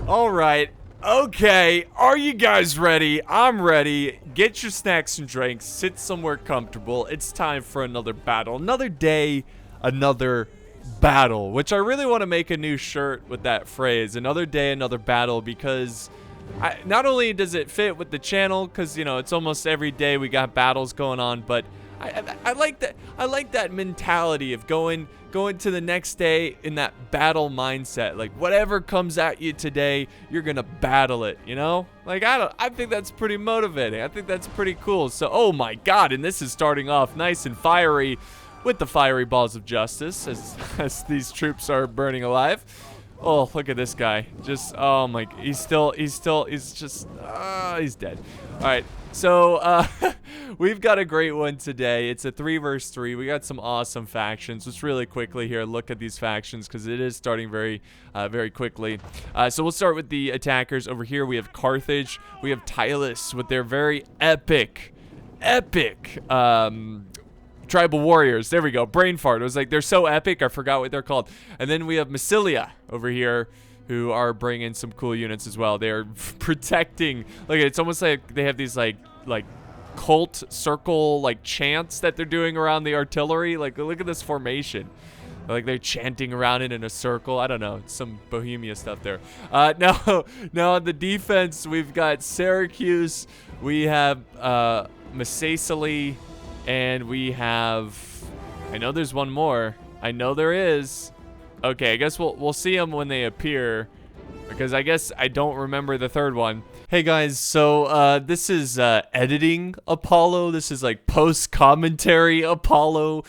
All right. Okay. Are you guys ready? I'm ready. Get your snacks and drinks. Sit somewhere comfortable. It's time for another battle. Another day, another battle. Which I really want to make a new shirt with that phrase. Another day, another battle, because not only does it fit with the channel, because, you know, it's almost every day we got battles going on, but I like that. I like that mentality of going to the next day in that battle mindset. Like, whatever comes at you today, you're gonna battle it, you know? Like, I think that's pretty motivating. I think that's pretty cool. So, oh my god, and this is starting off nice and fiery with the fiery balls of justice as these troops are burning alive. Oh, look at this guy. Just, oh my, he's just, he's dead. All right, so we've got a great one today. It's a 3 versus 3. We got some awesome factions. Let's really quickly here look at these factions because it is starting very quickly. So we'll start with the attackers. Over here we have Carthage. We have Tylus with their very epic tribal warriors. There we go. Brain fart. It was like, they're so epic, I forgot what they're called. And then we have Massilia over here, who are bringing some cool units as well. They're protecting. Look, it's almost like they have these like cult circle like chants that they're doing around the artillery. Like, look at this formation. Like, they're chanting around it in a circle. I don't know. It's some Bohemia stuff there. Now on the defense, we've got Syracuse. We have Massacely. And we have, I know there's one more. I know there is. Okay, I guess we'll see them when they appear, because I guess I don't remember the third one. Hey guys, so this is editing Apollo. This is like post-commentary Apollo.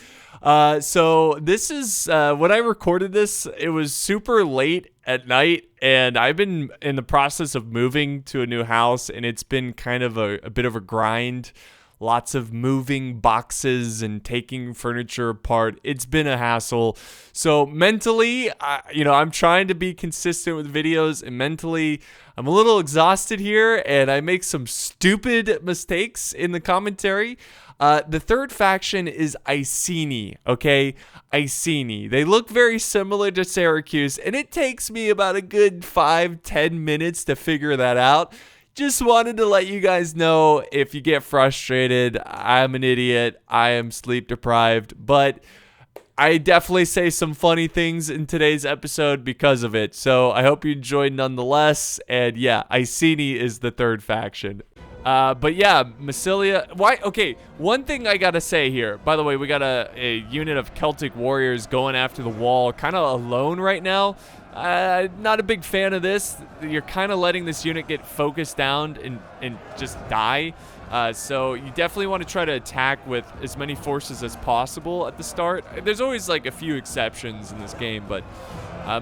So this is, when I recorded this, it was super late at night, and I've been in the process of moving to a new house, and it's been kind of a bit of a grind. Lots of moving boxes and taking furniture apart. It's been a hassle. So mentally, I'm trying to be consistent with videos, and mentally, I'm a little exhausted here, and I make some stupid mistakes in the commentary. The third faction is Iceni, okay? Iceni. They look very similar to Syracuse, and it takes me about a good 5-10 minutes to figure that out. Just wanted to let you guys know, if you get frustrated, I'm an idiot. I am sleep deprived, but I definitely say some funny things in today's episode because of it. So I hope you enjoyed nonetheless. And yeah, Iceni is the third faction. But yeah, Massilia. Why? Okay, one thing I gotta say here. By the way, we got a unit of Celtic warriors going after the wall, kind of alone right now. Not a big fan of this. You're kind of letting this unit get focused down and just die. So you definitely want to try to attack with as many forces as possible at the start. There's always like a few exceptions in this game, but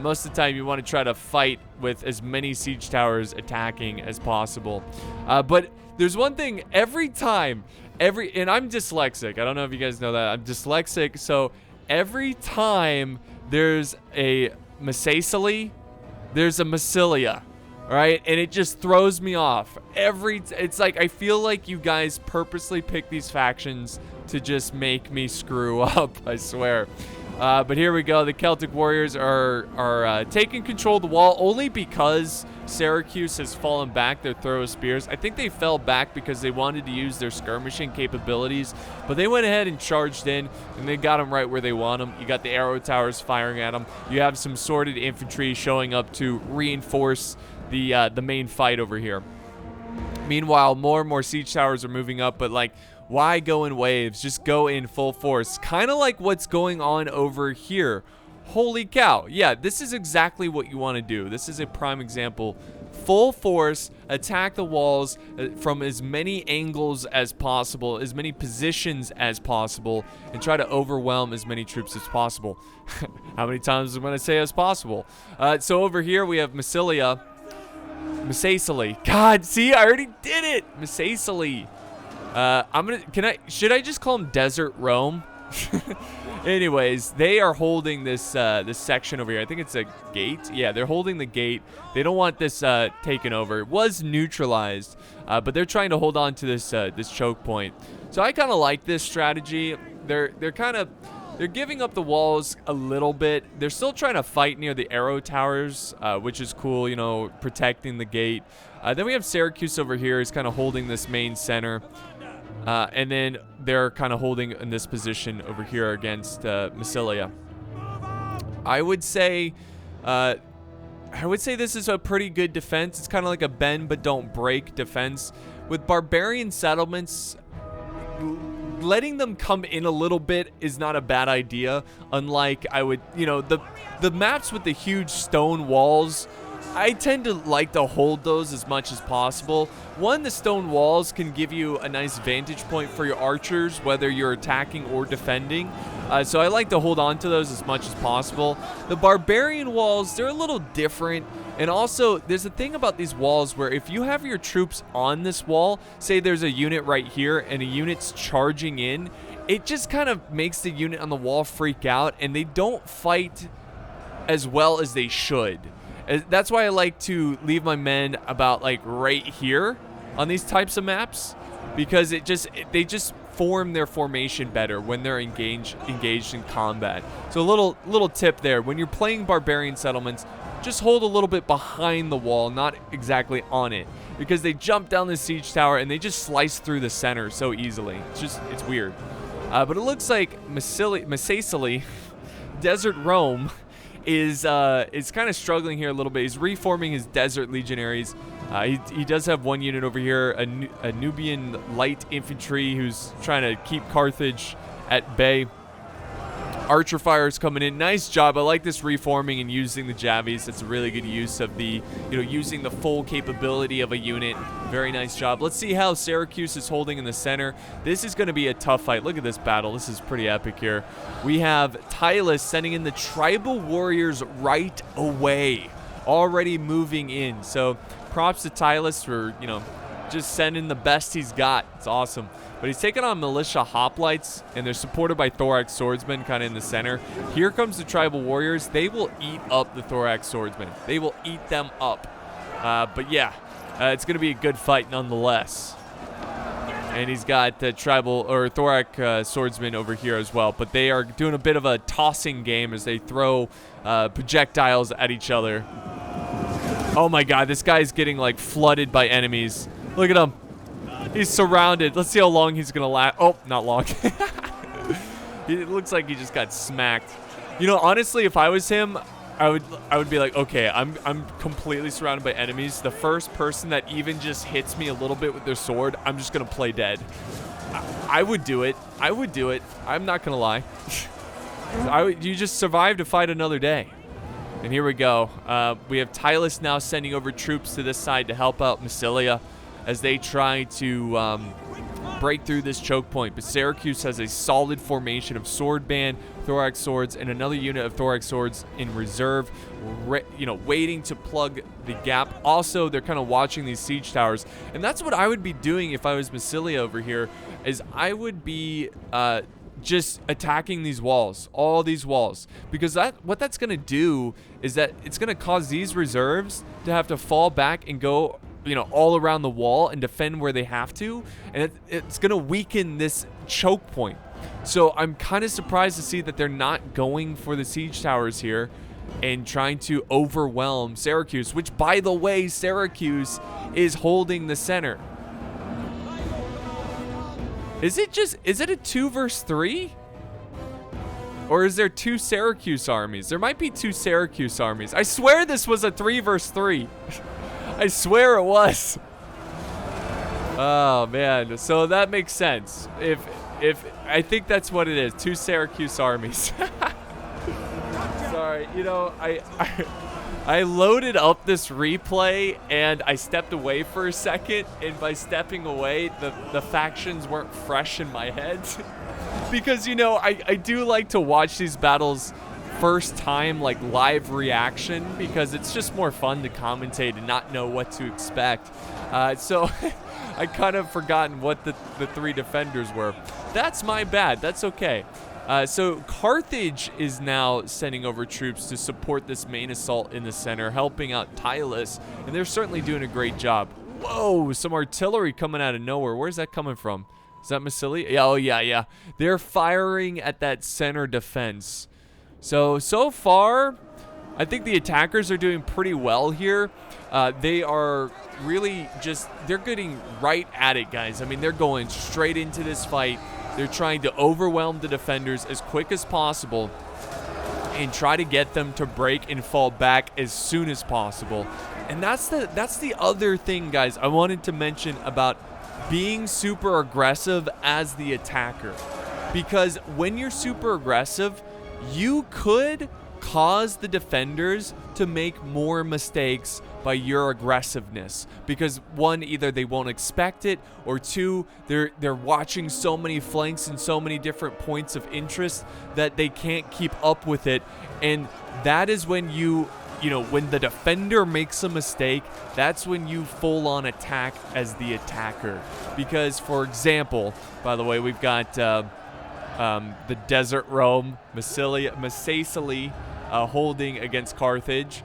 most of the time you want to try to fight with as many siege towers attacking as possible. But there's one thing every time, and I'm dyslexic. I don't know if you guys know that. I'm dyslexic, so every time there's a Massacely, there's a Massilia, all right? And it just throws me off. It's like, I feel like you guys purposely pick these factions to just make me screw up, I swear. But here we go. The Celtic warriors are taking control of the wall only because Syracuse has fallen back their throw of spears. I think they fell back because they wanted to use their skirmishing capabilities, but they went ahead and charged in, and they got them right where they want them. You got the arrow towers firing at them. You have some sorted infantry showing up to reinforce the main fight over here. Meanwhile, more and more siege towers are moving up, but like, why go in waves? Just go in full force. Kind of like what's going on over here. Holy cow. Yeah, this is exactly what you want to do. This is a prime example. Full force, attack the walls from as many angles as possible, as many positions as possible, and try to overwhelm as many troops as possible. How many times am I going to say as possible? So over here we have Massilia. Massacely. God, see, I already did it. Massacely. Should I just call them Desert Rome? Anyways, they are holding this this section over here. I think it's a gate. Yeah, they're holding the gate. They don't want this taken over. It was neutralized, but they're trying to hold on to this this choke point. So I kind of like this strategy. They're kind of They're giving up the walls a little bit. They're still trying to fight near the arrow towers, which is cool, you know, protecting the gate. Then we have Syracuse over here. He's kind of holding this main center. And then they're kind of holding in this position over here against Massilia. I would say this is a pretty good defense. It's kind of like a bend but don't break defense. With barbarian settlements, letting them come in a little bit is not a bad idea. Unlike the maps with the huge stone walls, I tend to like to hold those as much as possible. One, the stone walls can give you a nice vantage point for your archers, whether you're attacking or defending. So I like to hold on to those as much as possible. The barbarian walls, they're a little different. And also, there's a thing about these walls where if you have your troops on this wall, say there's a unit right here and a unit's charging in, it just kind of makes the unit on the wall freak out, and they don't fight as well as they should. That's why I like to leave my men about like right here on these types of maps, because they just form their formation better when they're engaged in combat. So a little tip there: when you're playing barbarian settlements, just hold a little bit behind the wall, not exactly on it, because they jump down the siege tower and they just slice through the center so easily. It's weird. But it looks like Massacely, Desert Rome, is kind of struggling here a little bit. He's reforming his desert legionaries. He does have one unit over here, a Nubian light infantry who's trying to keep Carthage at bay. Archer fire is coming in. Nice job. I like this reforming and using the javies. It's a really good use of the, using the full capability of a unit. Very nice job. Let's see how Syracuse is holding in the center. This is going to be a tough fight. Look at this battle. This is pretty epic here. We have Tylus sending in the tribal warriors right away, already moving in. So props to Tylus for, just sending the best he's got. It's awesome. But he's taking on militia hoplites, and they're supported by thorax swordsmen kind of in the center. Here comes the tribal warriors. They will eat up the thorax swordsmen. They will eat them up. But yeah, it's going to be a good fight nonetheless. And he's got the tribal or thorax swordsmen over here as well. But they are doing a bit of a tossing game as they throw projectiles at each other. Oh my god, this guy's getting like flooded by enemies. Look at him. He's surrounded. Let's see how long he's gonna last. Oh, not long. It looks like he just got smacked. Honestly, if I was him, I would be like, okay, I'm completely surrounded by enemies. The first person that even just hits me a little bit with their sword, I'm just gonna play dead. I would do it. I would do it. I'm not gonna lie. You just survive to fight another day. And here we go. We have Tylus now sending over troops to this side to help out Massilia as they try to break through this choke point. But Syracuse has a solid formation of sword band, thorax swords, and another unit of thorax swords in reserve, waiting to plug the gap. Also, they're kind of watching these siege towers, and that's what I would be doing if I was Massilia over here. Is I would be just attacking these walls, all these walls, because what that's going to do is that it's going to cause these reserves to have to fall back and go all around the wall and defend where they have to, and it's going to weaken this choke point. So I'm kind of surprised to see that they're not going for the siege towers here and trying to overwhelm Syracuse, which, by the way, Syracuse is holding the center. Is it a 2 versus 3? Or is there 2 Syracuse armies? There might be 2 Syracuse armies. I swear this was a 3 versus 3. I swear it was. Oh man, so that makes sense. If I think that's what it is, 2 Syracuse armies. Sorry, I loaded up this replay and I stepped away for a second, and by stepping away, the factions weren't fresh in my head. Because I do like to watch these battles first time, like live reaction, because it's just more fun to commentate and not know what to expect. So I kind of forgotten what the 3 defenders were. That's my bad. That's okay. So Carthage is now sending over troops to support this main assault in the center, helping out Tylus, and they're certainly doing a great job. Whoa, some artillery coming out of nowhere. Where's that coming from? Is that Massilia? Yeah, oh yeah, yeah. They're firing at that center defense. So far, I think the attackers are doing pretty well here. They are really just, they're getting right at it, guys. I mean, they're going straight into this fight. They're trying to overwhelm the defenders as quick as possible and try to get them to break and fall back as soon as possible. And that's the other thing, guys, I wanted to mention about being super aggressive as the attacker. Because when you're super aggressive, you could cause the defenders to make more mistakes by your aggressiveness, because one, either they won't expect it, or two, they're watching so many flanks and so many different points of interest that they can't keep up with it. And that is when when the defender makes a mistake, that's when you full on attack as the attacker. Because, for example, by the way, we've got the Desert Rome, Massacely, holding against Carthage.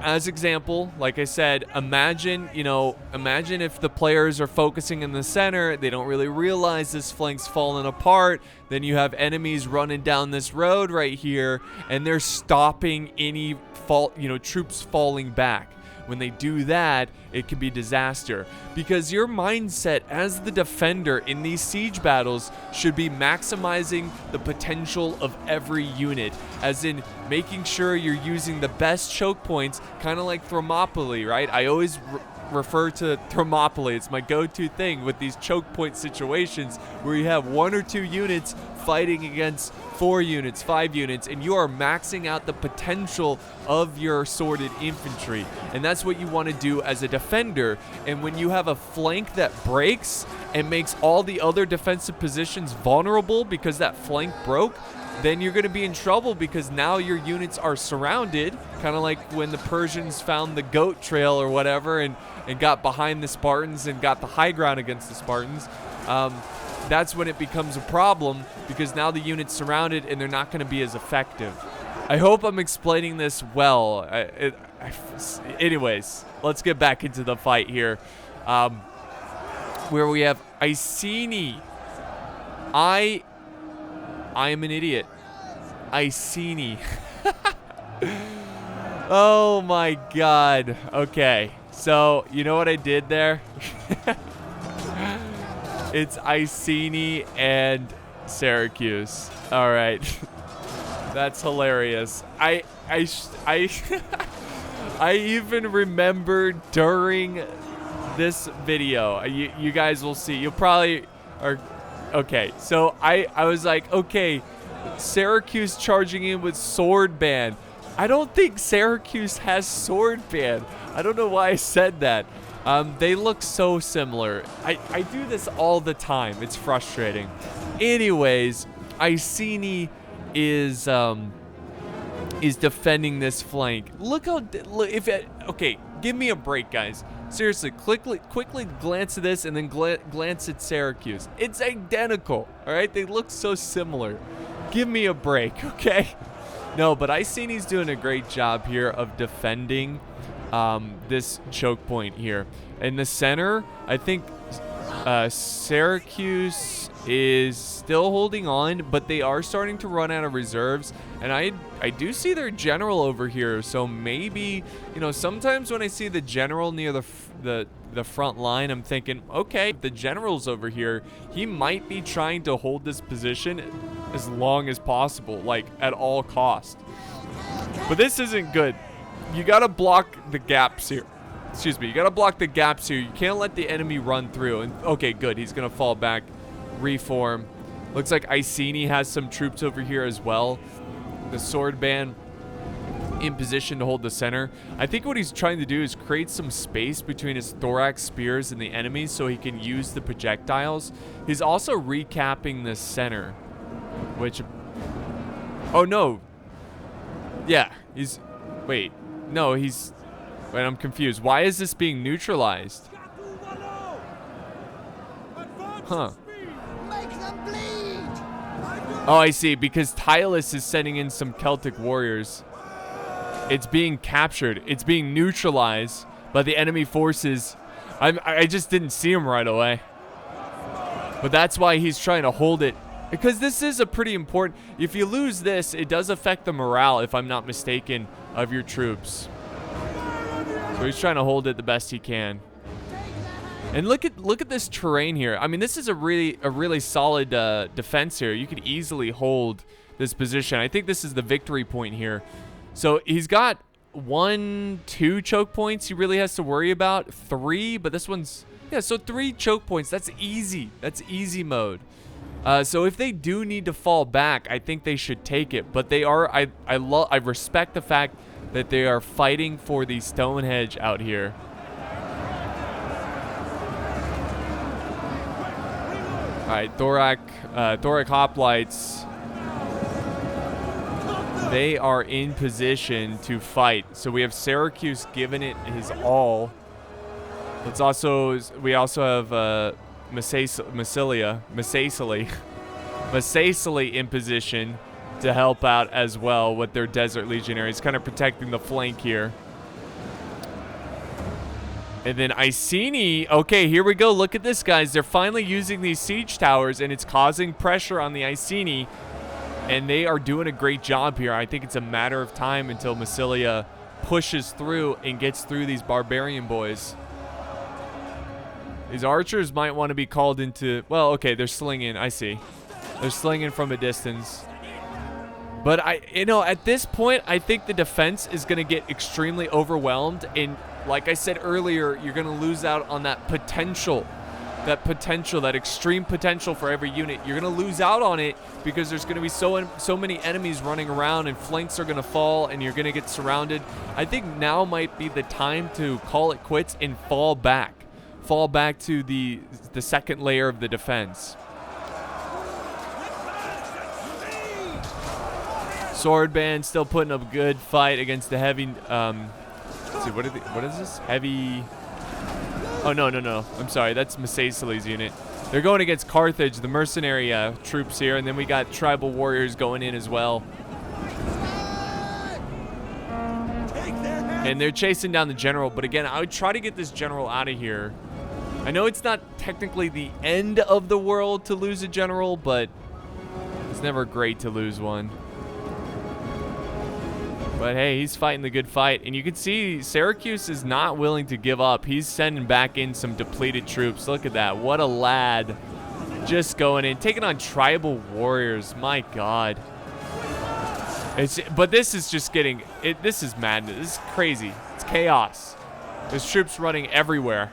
As example, like I said, imagine if the players are focusing in the center, they don't really realize this flank's falling apart, then you have enemies running down this road right here, and they're stopping any troops falling back. When they do that, it can be disaster, because your mindset as the defender in these siege battles should be maximizing the potential of every unit, as in making sure you're using the best choke points, kind of like Thermopylae, right? I always refer to Thermopylae. It's my go-to thing with these choke point situations where you have 1 or 2 units fighting against 4 units, 5 units, and you are maxing out the potential of your sorted infantry. And that's what you want to do as a defender. And when you have a flank that breaks and makes all the other defensive positions vulnerable because that flank broke, then you're going to be in trouble, because now your units are surrounded, kind of like when the Persians found the goat trail or whatever and got behind the Spartans and got the high ground against the Spartans. That's when it becomes a problem, because now the unit's surrounded and they're not going to be as effective. I hope I'm explaining this well. Anyways, let's get back into the fight here, where we have Iceni. I am an idiot. Iceni. Oh my god. Okay, so you know what I did there? It's Iceni and Syracuse. All right. That's hilarious. I even remember during this video, you guys will see, you probably are, okay, so I was like, okay, Syracuse charging in with sword band. I don't think Syracuse has sword band. I don't know why I said that. They look so similar. I do this all the time. It's frustrating. Anyways, Iceni is defending this flank. Look how okay, give me a break, guys. Seriously, quickly glance at this and then glance at Syracuse. It's identical. All right, they look so similar. Give me a break, okay? No, but Iceni's doing a great job here of defending this choke point here. In the center, I think Syracuse is still holding on, but they are starting to run out of reserves. And I do see their general over here, so maybe, sometimes when I see the general near the front line, I'm thinking, okay, the general's over here, he might be trying to hold this position as long as possible, like at all cost. But this isn't good. You gotta block the gaps here. Excuse me, you gotta block the gaps here. You can't let the enemy run through. And okay, good, he's gonna fall back, reform. Looks like Iceni has some troops over here as well. The sword band in position to hold the center. I think what he's trying to do is create some space between his thorax spears and the enemies so he can use the projectiles. He's also recapping the center, which, oh no, yeah, wait, I'm confused. Why is this being neutralized? Huh. Oh, I see, because Tylus is sending in some Celtic warriors. It's being captured. It's being neutralized by the enemy forces. I just didn't see him right away. But that's why he's trying to hold it. Because this is a pretty important... If you lose this, it does affect the morale, if I'm not mistaken, of your troops. So he's trying to hold it the best he can. And look at this terrain here. I mean, this is a really solid defense here. You could easily hold this position. I think this is the victory point here. So he's got 1, 2 choke points he really has to worry about. 3, but this one's... Yeah, so 3 choke points. That's easy. That's easy mode. So if they do need to fall back, I think they should take it. But they are... I respect the fact that they are fighting for the Stonehenge out here. All right, Thorac Hoplites. They are in position to fight. So we have Syracuse giving it his all. We also have Massacely in position to help out as well with their Desert Legionaries, kind of protecting the flank here. And then Iceni, okay, here we go. Look at this, guys. They're finally using these siege towers, and it's causing pressure on the Iceni, and they are doing a great job here. I think it's a matter of time until Massilia pushes through and gets through these barbarian boys. These archers might want to be called into... Well, okay, they're slinging. I see. They're slinging from a distance. But, at this point, I think the defense is going to get extremely overwhelmed, and... Like I said earlier, you're going to lose out on that potential, that extreme potential for every unit. You're going to lose out on it because there's going to be so many enemies running around, and flanks are going to fall, and you're going to get surrounded. I think now might be the time to call it quits and fall back to the second layer of the defense. Swordband still putting up a good fight against the heavy... Let's see, what is this? Heavy... Oh, no. I'm sorry. That's Massacely's unit. They're going against Carthage, the mercenary troops here. And then we got tribal warriors going in as well. And they're chasing down the general. But again, I would try to get this general out of here. I know it's not technically the end of the world to lose a general, but it's never great to lose one. But hey, he's fighting the good fight. And you can see Syracuse is not willing to give up. He's sending back in some depleted troops. Look at that. What a lad. Just going in. Taking on tribal warriors. My God. But this is just getting... This is madness. This is crazy. It's chaos. There's troops running everywhere.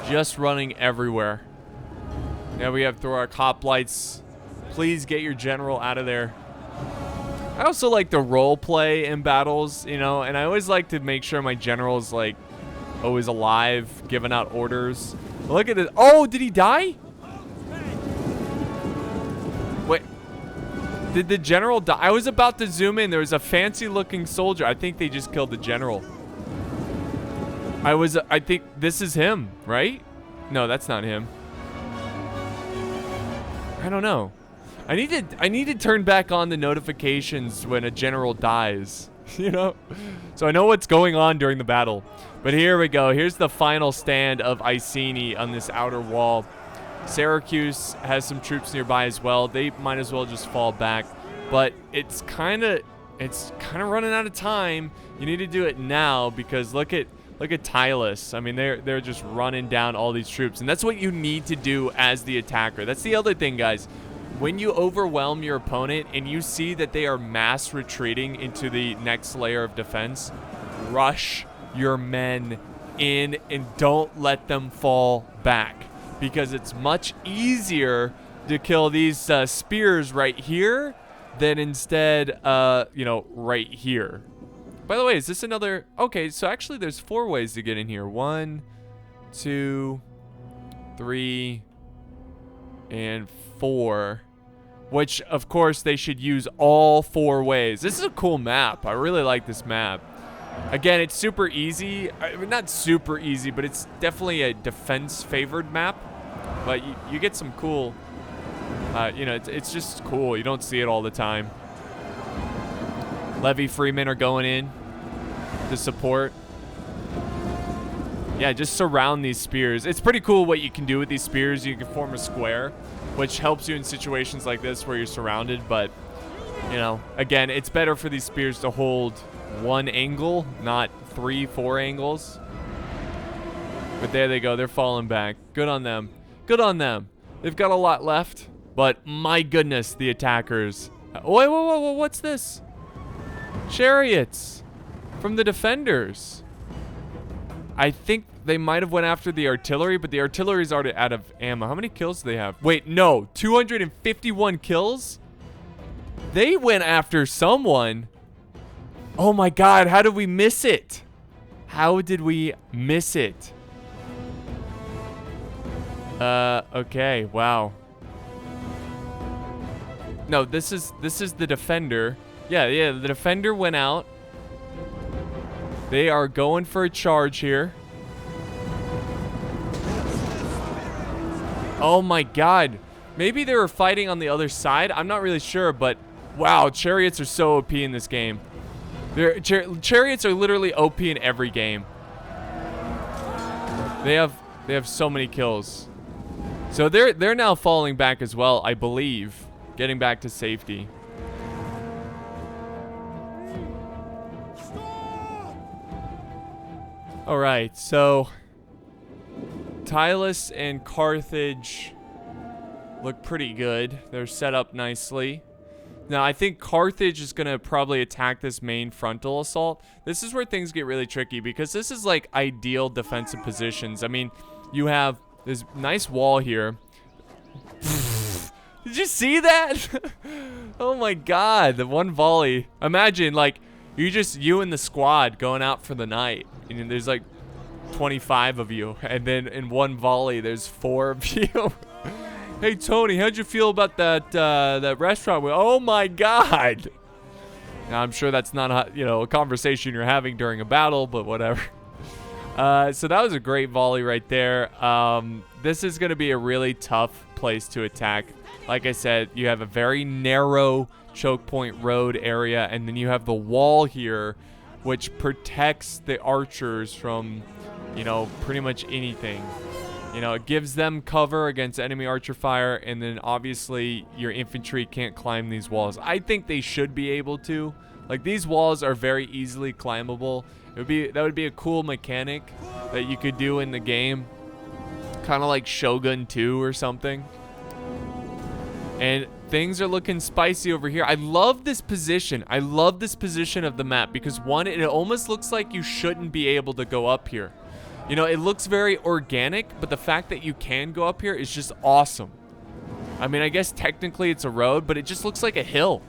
Just running everywhere. Now we have Thorac Hoplites. Please get your general out of there. I also like the role play in battles, and I always like to make sure my general's like always alive, giving out orders. Look at this. Oh, did he die? Wait. Did the general die? I was about to zoom in. There was a fancy looking soldier. I think they just killed the general. I think this is him, right? No, that's not him. I don't know. I need to turn back on the notifications when a general dies, so I know what's going on during the battle. But here we go. Here's the final stand of Iceni on this outer wall. Syracuse has some troops nearby as well. They might as well just fall back, but it's kind of running out of time. You need to do it now because look at Tylus. I mean, they're just running down all these troops, and that's what you need to do as the attacker. That's the other thing, guys. When you overwhelm your opponent and you see that they are mass retreating into the next layer of defense, rush your men in and don't let them fall back, because it's much easier to kill these spears right here than instead, right here. By the way, is this another... Okay, so actually there's 4 ways to get in here. 1, 2, 3, and 4. Which, of course, they should use all 4 ways. This is a cool map. I really like this map. Again, it's super easy. Not super easy, but it's definitely a defense-favored map. But you get some cool... it's just cool. You don't see it all the time. Levy Freemen are going in to support. yeah, just surround these spears. It's pretty cool what you can do with these spears. You can form a square, which helps you in situations like this where you're surrounded. But, you know, again, it's better for these spears to hold one angle, not 3, 4 angles. But there they go. They're falling back. Good on them. Good on them. They've got a lot left. But my goodness, the attackers. Wait, whoa, what's this? Chariots from the defenders. I think they might have went after the artillery, but the artillery's already out of ammo. How many kills do they have? Wait, no. 251 kills? They went after someone. Oh my god, how did we miss it? How did we miss it? Okay, wow. No, this is the defender. Yeah, the defender went out. They are going for a charge here. Oh my god. Maybe they were fighting on the other side. I'm not really sure, but wow, chariots are so OP in this game. Chariots are literally OP in every game. They have so many kills. So they're now falling back as well, I believe. Getting back to safety. Alright, so Tylus and Carthage look pretty good. They're set up nicely. Now, I think Carthage is going to probably attack this main frontal assault. This is where things get really tricky because this is like ideal defensive positions. I mean, you have this nice wall here. Did you see that? Oh my god, the one volley. Imagine like you and the squad going out for the night. And there's like 25 of you, and then in one volley there's 4 of you. Hey Tony, how'd you feel about that restaurant? Oh my god. Now I'm sure that's not a conversation you're having during a battle, but whatever. So that was a great volley right there. This is going to be a really tough place to attack. Like I said, you have a very narrow choke point road area, and then you have the wall here, which protects the archers from, pretty much anything. It gives them cover against enemy archer fire, and then obviously your infantry can't climb these walls. I think they should be able to. Like, these walls are very easily climbable. That would be a cool mechanic that you could do in the game. Kind of like Shogun 2 or something. And things are looking spicy over here. I love this position. I love this position of the map because, one, it almost looks like you shouldn't be able to go up here. It looks very organic, but the fact that you can go up here is just awesome. I mean, I guess technically it's a road, but it just looks like a hill.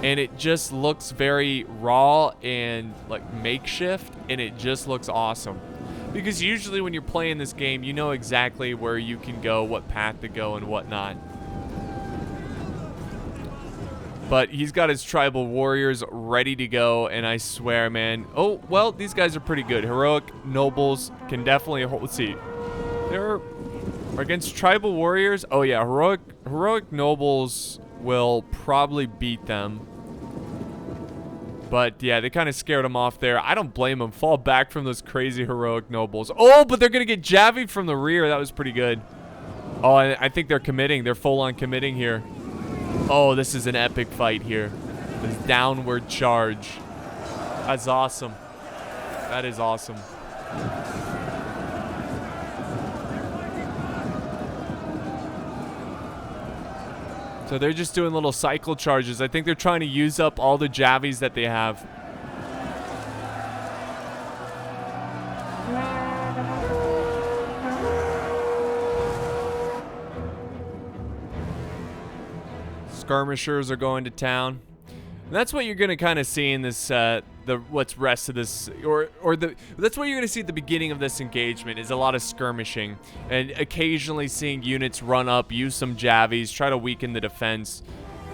And it just looks very raw and like makeshift, and it just looks awesome. Because usually when you're playing this game, you know exactly where you can go, what path to go, and whatnot. But he's got his tribal warriors ready to go, and I swear, man. Oh, well, these guys are pretty good. Heroic nobles can definitely hold. Let's see. They're against tribal warriors. Oh, yeah. Heroic nobles will probably beat them. But, yeah, they kind of scared him off there. I don't blame them. Fall back from those crazy heroic nobles. Oh, but they're going to get javied from the rear. That was pretty good. Oh, I think they're committing. They're full-on committing here. Oh, this is an epic fight here. This downward charge. That's awesome. That is awesome. So they're just doing little cycle charges. I think they're trying to use up all the javies that they have. Skirmishers are going to town. And that's what you're going to kind of see in this what's rest of this that's what you're going to see at the beginning of this engagement is a lot of skirmishing and occasionally seeing units run up, use some javies, try to weaken the defense.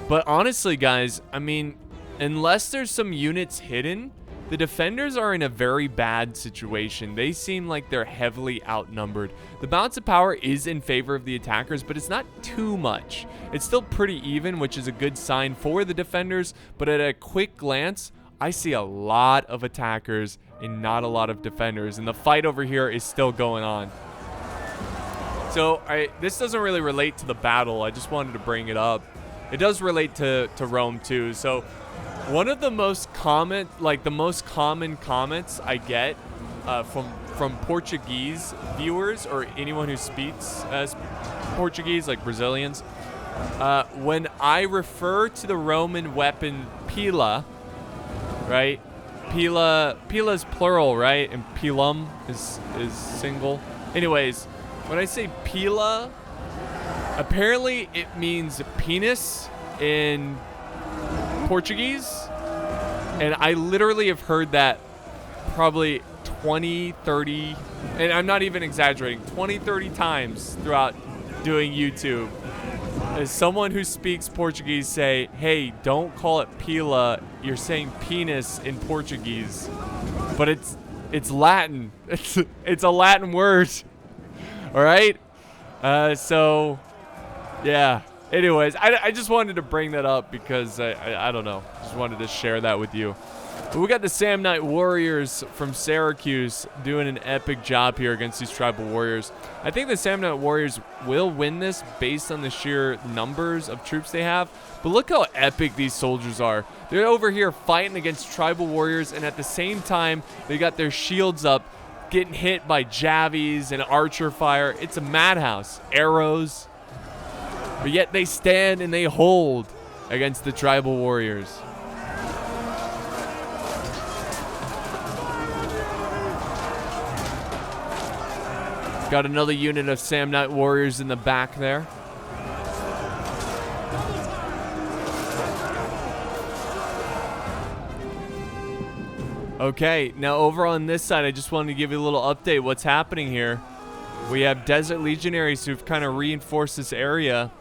But honestly, guys, I mean, unless there's some units hidden, the defenders are in a very bad situation. They seem like they're heavily outnumbered. The balance of power is in favor of the attackers, but it's not too much. It's still pretty even, which is a good sign for the defenders, but at a quick glance, I see a lot of attackers and not a lot of defenders, and the fight over here is still going on. So this doesn't really relate to the battle. I just wanted to bring it up. It does relate to Rome too. So one of the most common comments I get from Portuguese viewers or anyone who speaks Portuguese, like Brazilians, when I refer to the Roman weapon pila, right? Pila's plural, right? And pilum is single. Anyways, when I say pila, apparently it means penis in Portuguese. And I literally have heard that probably 20, 30, and I'm not even exaggerating, 20, 30 times throughout doing YouTube. As someone who speaks Portuguese say, hey, don't call it pila, you're saying penis in Portuguese. But it's Latin. It's a Latin word. All right? So, yeah. Anyways, I just wanted to bring that up because I don't know. Just wanted to share that with you. But we got the Samnite Warriors from Syracuse doing an epic job here against these tribal warriors. I think the Samnite Warriors will win this based on the sheer numbers of troops they have. But look how epic these soldiers are. They're over here fighting against tribal warriors, and at the same time, they got their shields up, getting hit by javies and archer fire. It's a madhouse. Arrows. But yet they stand and they hold against the tribal warriors. Got another unit of Samnite warriors in the back there. Okay, now over on this side, I just wanted to give you a little update what's happening here. We have Desert Legionaries who've kind of reinforced this area.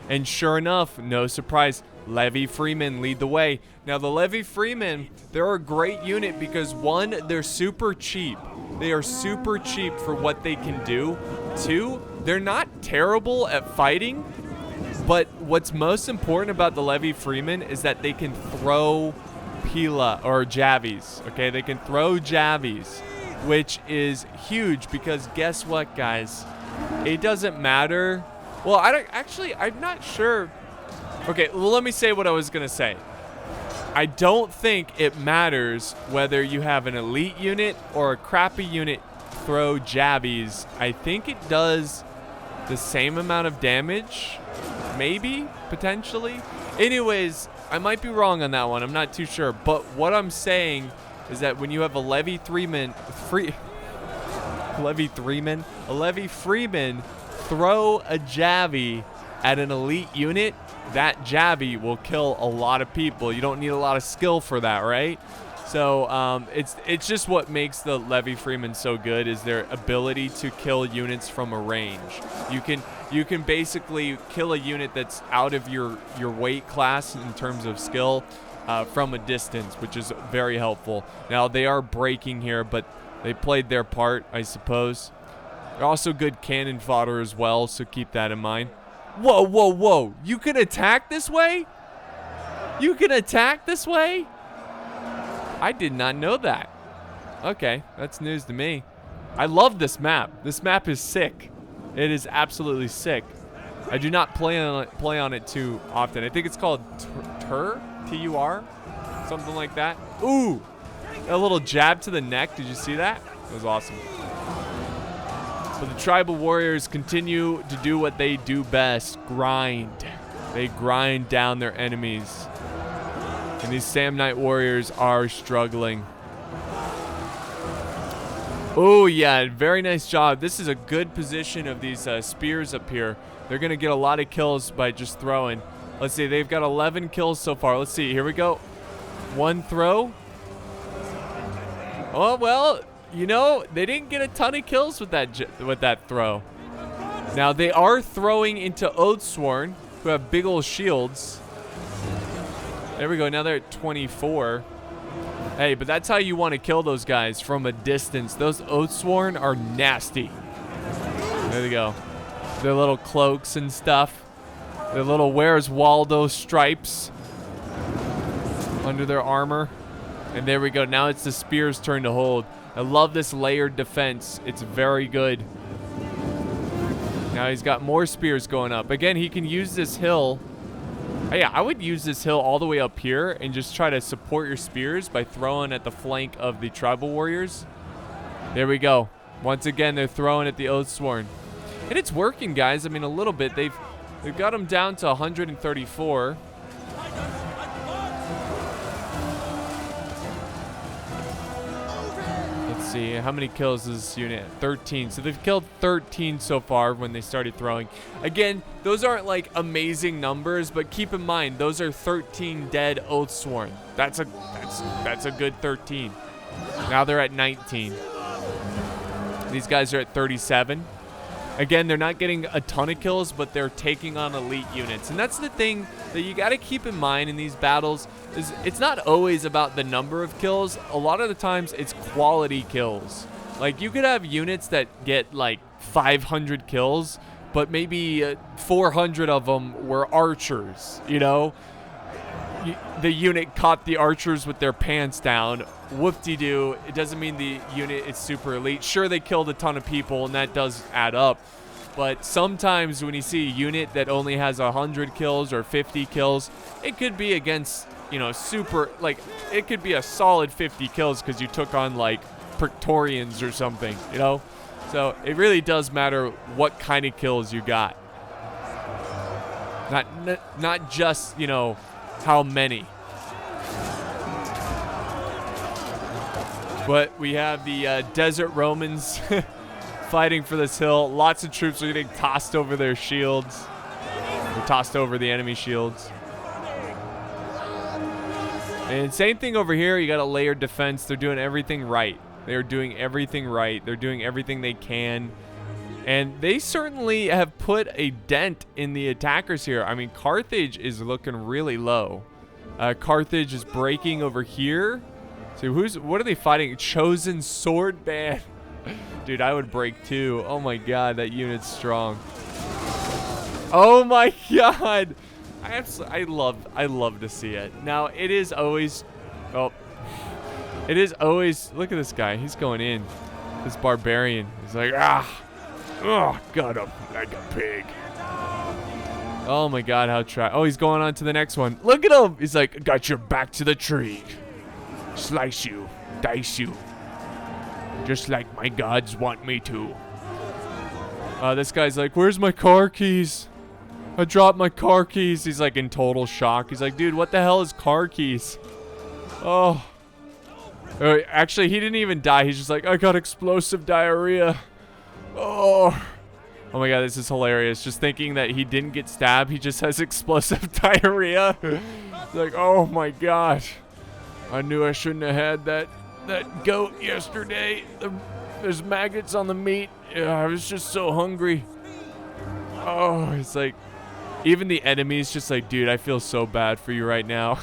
And sure enough, no surprise, Levy Freemen lead the way. Now, the Levy Freemen, they're a great unit because, one, they're super cheap. They are super cheap for what they can do. Two, they're not terrible at fighting. But what's most important about the Levy Freemen is that they can throw pila or javies. Okay, they can throw javies, which is huge because guess what, guys? It doesn't matter. Well, I'm not sure. Okay, well, let me say what I was going to say. I don't think it matters whether you have an elite unit or a crappy unit throw javies. I think it does the same amount of damage, maybe, potentially. Anyways, I might be wrong on that one. I'm not too sure. But what I'm saying is that when you have a Levy Freeman throw a javi at an elite unit, that javi will kill a lot of people. You don't need a lot of skill for that, right? So it's just what makes the Levy Freemen so good is their ability to kill units from a range. You can basically kill a unit that's out of your weight class in terms of skill from a distance, which is very helpful. Now, they are breaking here, but they played their part, I suppose. They're also good cannon fodder as well, so keep that in mind. Whoa, whoa, whoa. You can attack this way? You can attack this way? I did not know that. Okay, that's news to me. I love this map. This map is sick. It is absolutely sick. I do not play on it too often. I think it's called Tur, T-U-R, something like that. Ooh, a little jab to the neck. Did you see that? That was awesome. But the tribal warriors continue to do what they do best, grind. They grind down their enemies. And these Samnite warriors are struggling. Oh, yeah, very nice job. This is a good position of these spears up here. They're going to get a lot of kills by just throwing. Let's see, they've got 11 kills so far. Let's see, here we go. One throw. Oh, well, you know, they didn't get a ton of kills with that throw. Now, they are throwing into Oathsworn, who have big old shields. There we go. Now they're at 24. Hey, but that's how you want to kill those guys, from a distance. Those Oathsworn are nasty. There they go. Their little cloaks and stuff. Their little Where's Waldo stripes under their armor. And there we go. Now it's the spear's turn to hold. I love this layered defense. It's very good. Now he's got more spears going up. Again, he can use this hill. Oh, yeah, I would use this hill all the way up here and just try to support your spears by throwing at the flank of the tribal warriors. There we go. Once again, they're throwing at the Oathsworn. And it's working, guys. I mean, a little bit. They've got them down to 134. Let's see. How many kills is this unit? 13. So they've killed 13 so far when they started throwing. Again, those aren't like amazing numbers, but keep in mind, those are 13 dead Oathsworn. That's a good 13. Now they're at 19. These guys are at 37. Again, they're not getting a ton of kills, but they're taking on elite units. And that's the thing that you got to keep in mind in these battles is it's not always about the number of kills. A lot of the times it's quality kills. Like you could have units that get like 500 kills, but maybe 400 of them were archers, you know? The unit caught the archers with their pants down. Whoop-de-doo. It doesn't mean the unit is super elite. Sure, they killed a ton of people, and that does add up. But sometimes when you see a unit that only has 100 kills or 50 kills, it could be against, you know, super, like, it could be a solid 50 kills because you took on, like, Praetorians or something, you know? So it really does matter what kind of kills you got. Not just, you know, how many. But we have the Desert Romans fighting for this hill. Lots of troops are getting tossed over their shields. They're tossed over the enemy shields. And same thing over here. You got a layered defense. They're doing everything right. They're doing everything right. They're doing everything they can. And they certainly have put a dent in the attackers here. I mean, Carthage is looking really low. Carthage is breaking over here. So what are they fighting? Chosen Sword Band. Dude, I would break too. Oh my god, that unit's strong. Oh my god. I love to see it. Now, it is always look at this guy. He's going in. This barbarian. He's like, got him like a pig. Oh my god, how he's going on to the next one. Look at him. He's like, got your back to the tree. Slice you, dice you, just like my gods want me to. This guy's like, where's my car keys? I dropped my car keys. He's like in total shock. He's like, dude, what the hell is car keys? Oh. Actually, he didn't even die. He's just like, I got explosive diarrhea. Oh my god, this is hilarious. Just thinking that he didn't get stabbed. He just has explosive diarrhea. He's like, oh my god. I knew I shouldn't have had that goat yesterday. There's maggots on the meat. Yeah, I was just so hungry. Oh, it's like, even the enemy's just like, dude, I feel so bad for you right now.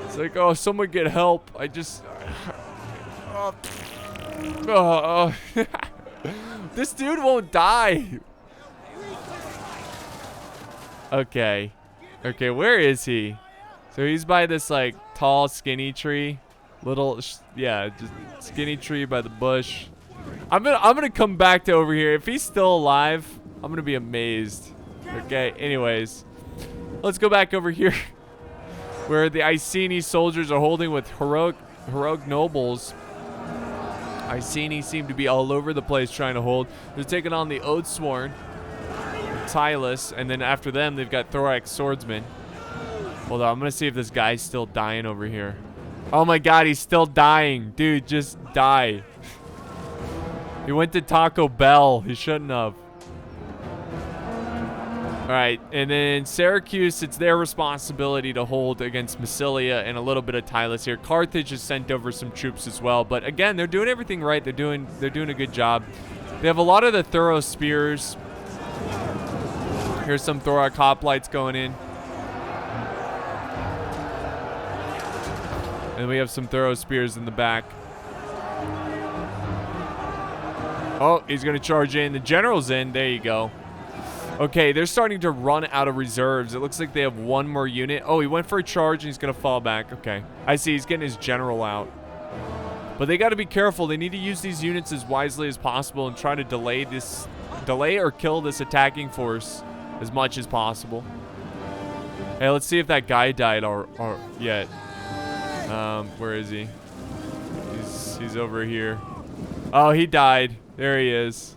It's like, oh, someone get help. I just... This dude won't die. Okay, where is he? So he's by this like tall skinny tree, just skinny tree by the bush. I'm gonna come back to over here. If he's still alive, I'm gonna be amazed. Okay, anyways, let's go back over here where the Iceni soldiers are holding with heroic nobles. Iceni seem to be all over the place trying to hold. They're taking on the Oathsworn, Tylus, and then after them they've got Thorax swordsmen. Hold on, I'm gonna see if this guy's still dying over here. Oh my god, he's still dying. Dude, just die. He went to Taco Bell. He shouldn't have. Alright, and then Syracuse, it's their responsibility to hold against Massilia and a little bit of Tylus here. Carthage has sent over some troops as well, but again, they're doing everything right. They're doing a good job. They have a lot of the thorough spears. Here's some Thorax hoplites going in. And we have some thorough spears in the back. Oh, he's going to charge in. The general's in. There you go. Okay, they're starting to run out of reserves. It looks like they have one more unit. Oh, he went for a charge and he's going to fall back. Okay. I see. He's getting his general out. But they got to be careful. They need to use these units as wisely as possible and try to delay or kill this attacking force as much as possible. Hey, let's see if that guy died or yet. Where is he? He's over here. Oh, he died. There he is.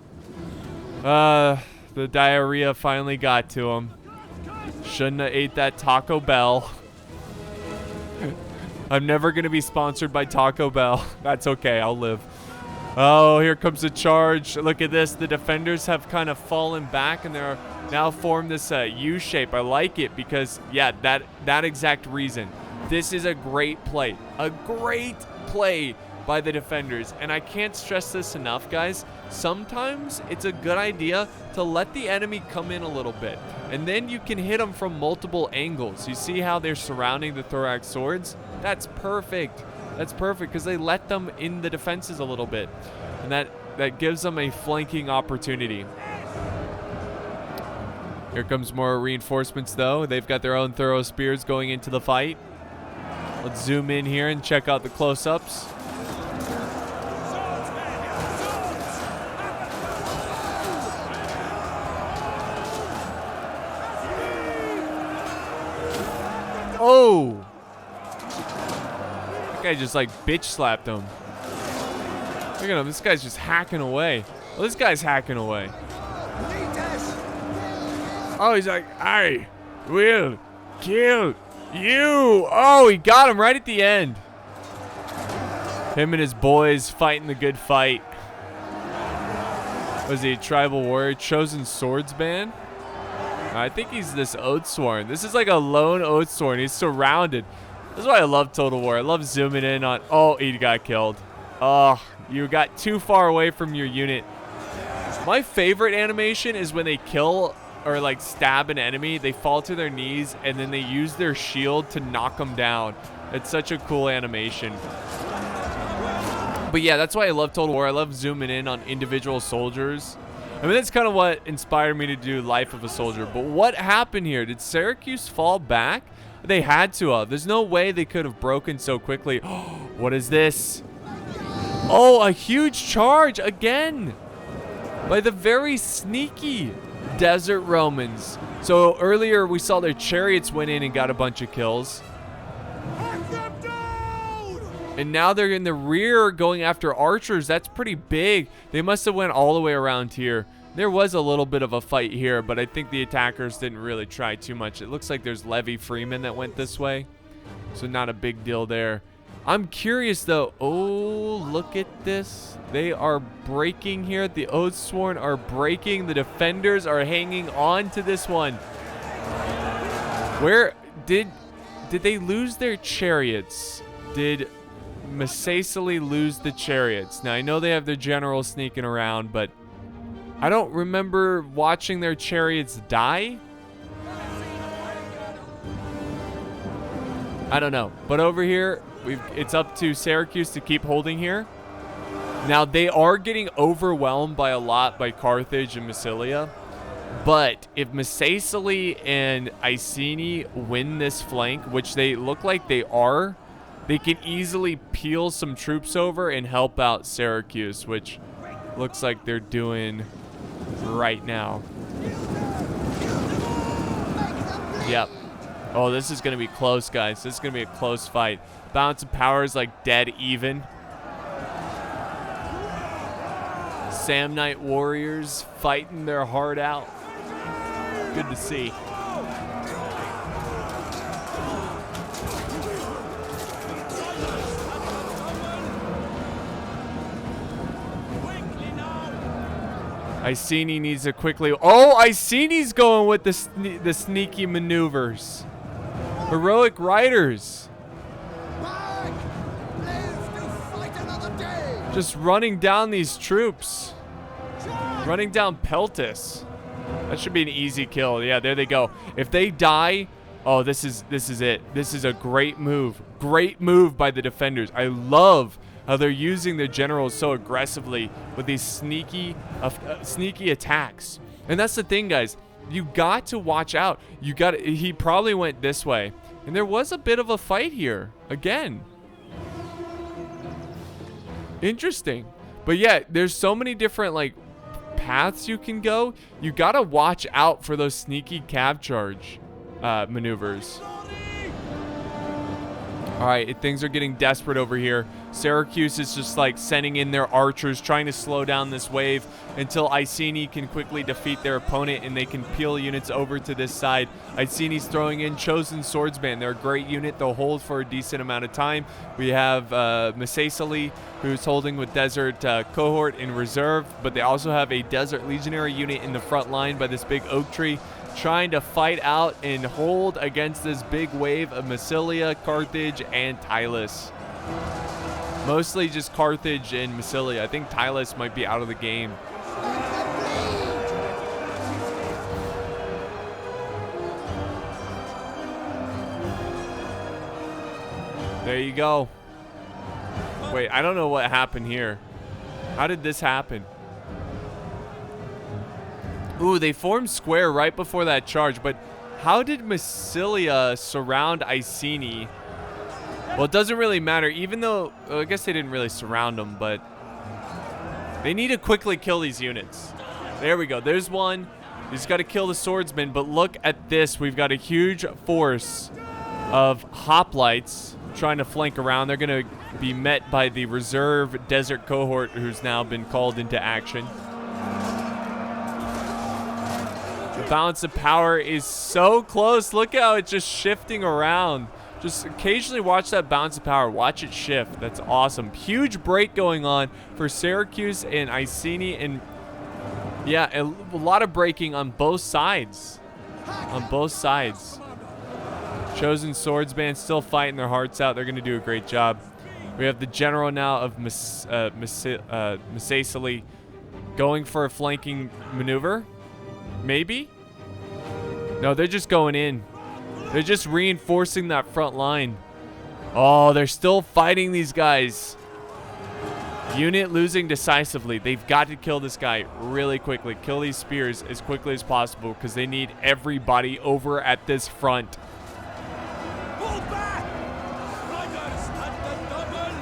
The diarrhea finally got to him. Shouldn't have ate that Taco Bell. I'm never going to be sponsored by Taco Bell. That's okay. I'll live. Oh, here comes a charge. Look at this. The defenders have kind of fallen back and they're now formed this U shape. I like it because, yeah, that exact reason. This is a great play. A great play by the defenders. And I can't stress this enough, guys. Sometimes it's a good idea to let the enemy come in a little bit. And then you can hit them from multiple angles. You see how they're surrounding the thorax swords? That's perfect. That's perfect because they let them in the defenses a little bit. And that gives them a flanking opportunity. Here comes more reinforcements though. They've got their own thorough spears going into the fight. Let's zoom in here and check out the close-ups. Oh! That guy just like bitch slapped him. Look at him. This guy's just hacking away. Well, this guy's hacking away. Oh, he's like, I will kill you. Oh, he got him right at the end. Him and his boys fighting the good fight. Was he a tribal warrior? Chosen swordsman? I think he's this Oathsworn. This is like a lone Oathsworn. He's surrounded. This is why I love Total War. I love zooming in on... Oh, he got killed. Oh, you got too far away from your unit. My favorite animation is when they kill or like stab an enemy. They fall to their knees and then they use their shield to knock them down. It's such a cool animation. But yeah, that's why I love Total War. I love zooming in on individual soldiers. I mean, that's kind of what inspired me to do Life of a Soldier. But what happened here? Did Syracuse fall back? They had to have. There's no way they could have broken so quickly. What is this? Oh, a huge charge again by the very sneaky Desert Romans. So earlier we saw their chariots went in and got a bunch of kills. And now they're in the rear going after archers. That's pretty big. They must have went all the way around here. There was a little bit of a fight here, but I think the attackers didn't really try too much. It looks like there's Levy Freeman that went this way. So not a big deal there. I'm curious though. Oh, look at this. They are breaking here. The Oathsworn are breaking. The defenders are hanging on to this one. Where did they lose their chariots? Did Masacely lose the chariots? Now I know they have their general sneaking around, but I don't remember watching their chariots die. I don't know, but over here it's up to Syracuse to keep holding here. Now they are getting overwhelmed by a lot by Carthage and Massilia, but if Masacely and Iceni win this flank, which they look like they are, they can easily peel some troops over and help out Syracuse, which looks like they're doing right now. Yep. Oh, this is going to be close, guys. This is going to be a close fight. Balance of power is like dead even. Samnite warriors fighting their heart out. Good to see. Iceni needs to quickly... Oh, Iceni's going with the sneaky maneuvers. Heroic riders. Just running down these troops. Running down Peltis. That should be an easy kill. Yeah, there they go. If they die... Oh, this is it. This is a great move. Great move by the defenders. I love how they're using their generals so aggressively with these sneaky attacks. And that's the thing, guys. You got to watch out. He probably went this way. And there was a bit of a fight here. Again. Interesting. But yeah, there's so many different, like, paths you can go. You got to watch out for those sneaky cab charge maneuvers. All right, things are getting desperate over here. Syracuse is just like sending in their archers, trying to slow down this wave until Iceni can quickly defeat their opponent and they can peel units over to this side. Iceni's throwing in Chosen Swordsman. They're a great unit. They'll hold for a decent amount of time. We have Masasali, who's holding with Desert Cohort in reserve, but they also have a Desert Legionary unit in the front line by this big oak tree, trying to fight out and hold against this big wave of Massilia, Carthage, and Tylus. Mostly just Carthage and Massilia. I think Tylus might be out of the game. There you go. Wait, I don't know what happened here. How did this happen? Ooh, they formed square right before that charge, but how did Massilia surround Iceni? Well, it doesn't really matter, even though, well, I guess they didn't really surround them, but they need to quickly kill these units. There we go. There's one. You just got to kill the swordsman, but look at this. We've got a huge force of hoplites trying to flank around. They're going to be met by the reserve desert cohort who's now been called into action. The balance of power is so close. Look how it's just shifting around. Just occasionally watch that balance of power. Watch it shift. That's awesome. Huge break going on for Syracuse and Iceni. And yeah, a lot of breaking on both sides. On both sides. Chosen Swordsman still fighting their hearts out. They're going to do a great job. We have the general now of Masasali going for a flanking maneuver. Maybe? No, they're just going in. They're just reinforcing that front line. Oh, they're still fighting these guys. Unit losing decisively. They've got to kill this guy really quickly. Kill these spears as quickly as possible because they need everybody over at this front. Pull back! Riders at the double!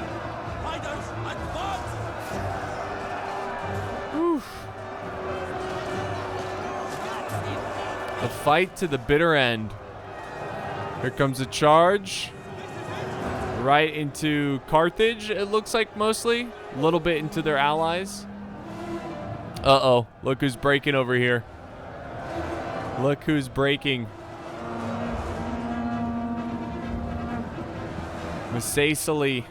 Riders advance! A fight to the bitter end. Here comes a charge. Right into Carthage, it looks like mostly. A little bit into their allies. Uh-oh. Look who's breaking over here. Look who's breaking. Masasali.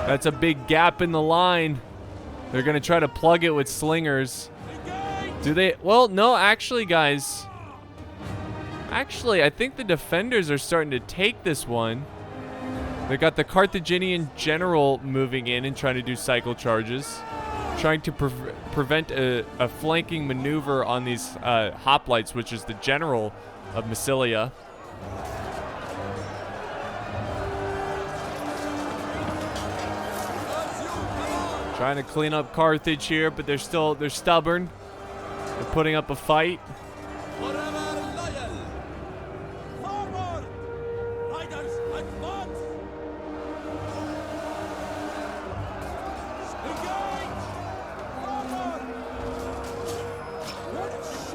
That's a big gap in the line. They're going to try to plug it with slingers. Do they? Well, no, actually, guys. Actually, I think the defenders are starting to take this one. They got the Carthaginian general moving in and trying to do cycle charges. Trying to prevent a flanking maneuver on these hoplites, which is the general of Massilia. Trying to clean up Carthage here, but they're stubborn. They're putting up a fight.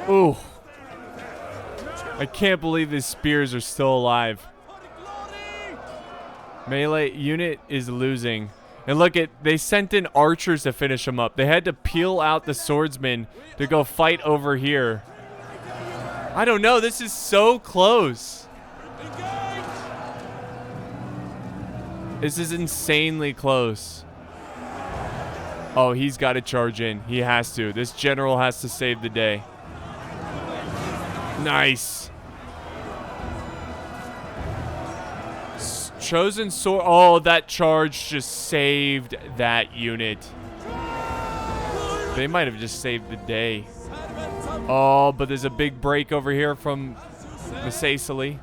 Ooh. I can't believe these spears are still alive. Melee unit is losing. And look, they sent in archers to finish them up. They had to peel out the swordsmen to go fight over here. I don't know. This is so close. This is insanely close. Oh, he's got to charge in. He has to. This general has to save the day. Nice. Chosen sword. Oh, that charge just saved that unit. They might have just saved the day. Oh, but there's a big break over here from Masasali.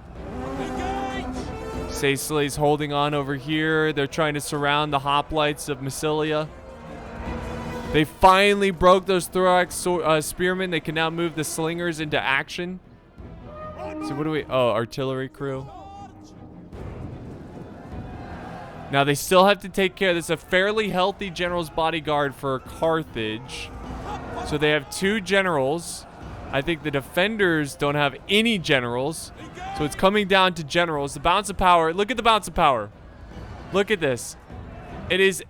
Masasali's holding on over here. They're trying to surround the hoplites of Massilia. They finally broke those thorax spearmen. They can now move the slingers into action. So what do we... Oh, artillery crew. Now they still have to take care. This is a fairly healthy general's bodyguard for Carthage. So they have 2 generals. I think the defenders don't have any generals. So it's coming down to generals. The balance of power. Look at the balance of power. Look at this. It is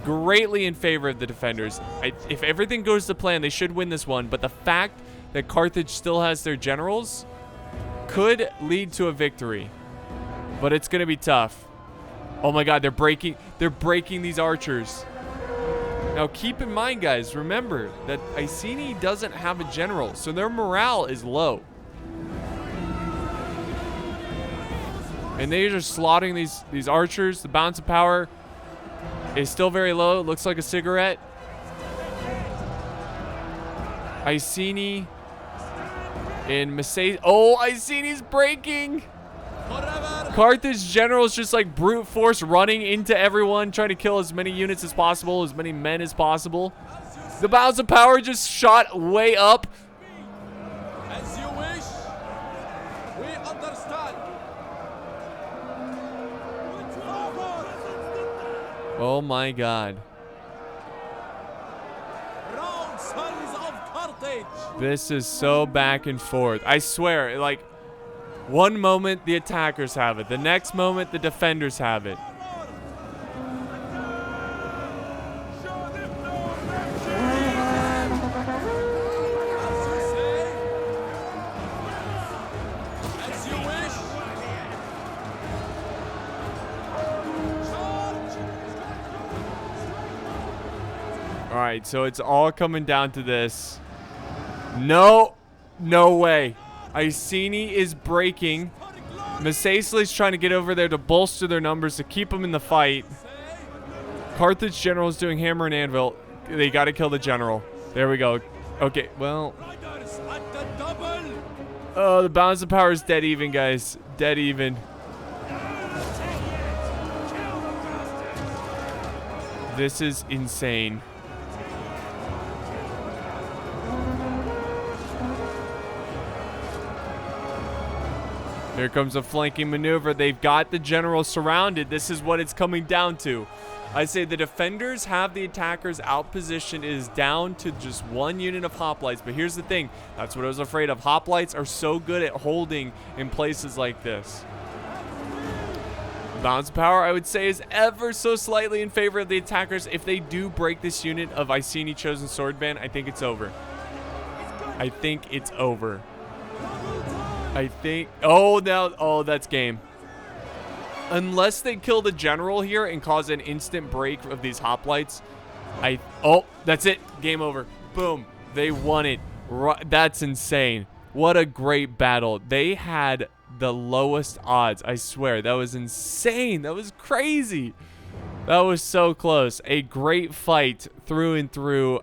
greatly in favor of the defenders. If everything goes to plan, they should win this one. But the fact that Carthage still has their generals could lead to a victory. But it's going to be tough. Oh my god, they're breaking these archers. Now keep in mind, guys, remember that Iceni doesn't have a general, so their morale is low. And they're just slaughtering these archers. The balance of power is still very low. It looks like a cigarette. Iceni and Massey. Oh, Iceni's breaking. Carthage generals just like brute force running into everyone, trying to kill as many units as possible, as many men as possible. The balance of power just shot way up. As you wish. We understand. Oh my god. Proud sons of Carthage. This is so back and forth. I swear, like, one moment the attackers have it. The next moment the defenders have it. As you wish. Alright, so it's all coming down to this. No way. Iceni is breaking. Massaceli's trying to get over there to bolster their numbers to keep them in the fight. Carthage general is doing hammer and anvil. They got to kill the general. There we go. Okay, well. Oh, the balance of power is dead even, guys. Dead even. This is insane. Here comes a flanking maneuver. They've got the general surrounded. This is what it's coming down to. I say the defenders have the attackers outpositioned. It is down to just 1 unit of hoplites. But here's the thing. That's what I was afraid of. Hoplites are so good at holding in places like this. Balance of power, I would say, is ever so slightly in favor of the attackers. If they do break this unit of Iceni Chosen Swordband, I think it's over. I think it's over. Oh, that's game. Unless they kill the general here and cause an instant break of these hoplites. Oh, that's it. Game over. Boom. They won it. That's insane. What a great battle. They had the lowest odds. I swear. That was insane. That was crazy. That was so close. A great fight through and through.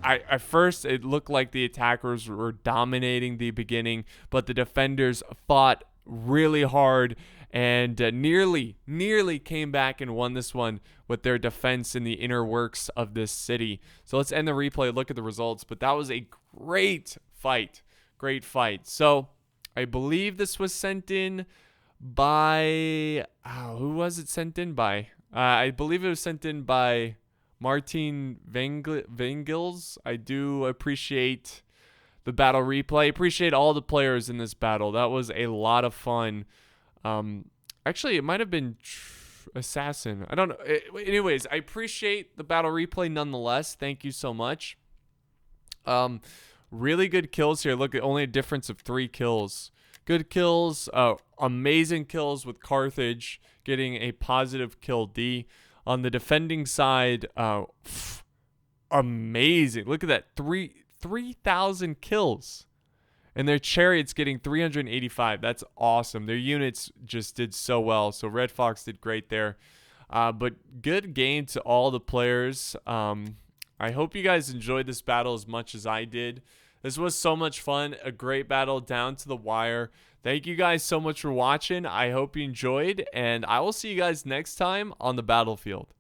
At first, it looked like the attackers were dominating the beginning, but the defenders fought really hard and nearly came back and won this one with their defense in the inner works of this city. So let's end the replay, look at the results, but that was a great fight. Great fight. So I believe this was sent in by... who was it sent in by? I believe it was sent in by... Martin Vengils. I do appreciate the battle replay. Appreciate all the players in this battle. That was a lot of fun. Actually, it might have been Assassin. I don't know. Anyways, I appreciate the battle replay nonetheless. Thank you so much. Really good kills here. Look at only a difference of 3 kills. Good kills. Amazing kills with Carthage getting a positive kill D. On the defending side, amazing. Look at that. 3,000 kills. And their chariots getting 385. That's awesome. Their units just did so well. So Red Fox did great there. But good game to all the players. I hope you guys enjoyed this battle as much as I did. This was so much fun. A great battle down to the wire. Thank you guys so much for watching. I hope you enjoyed, and I will see you guys next time on the battlefield.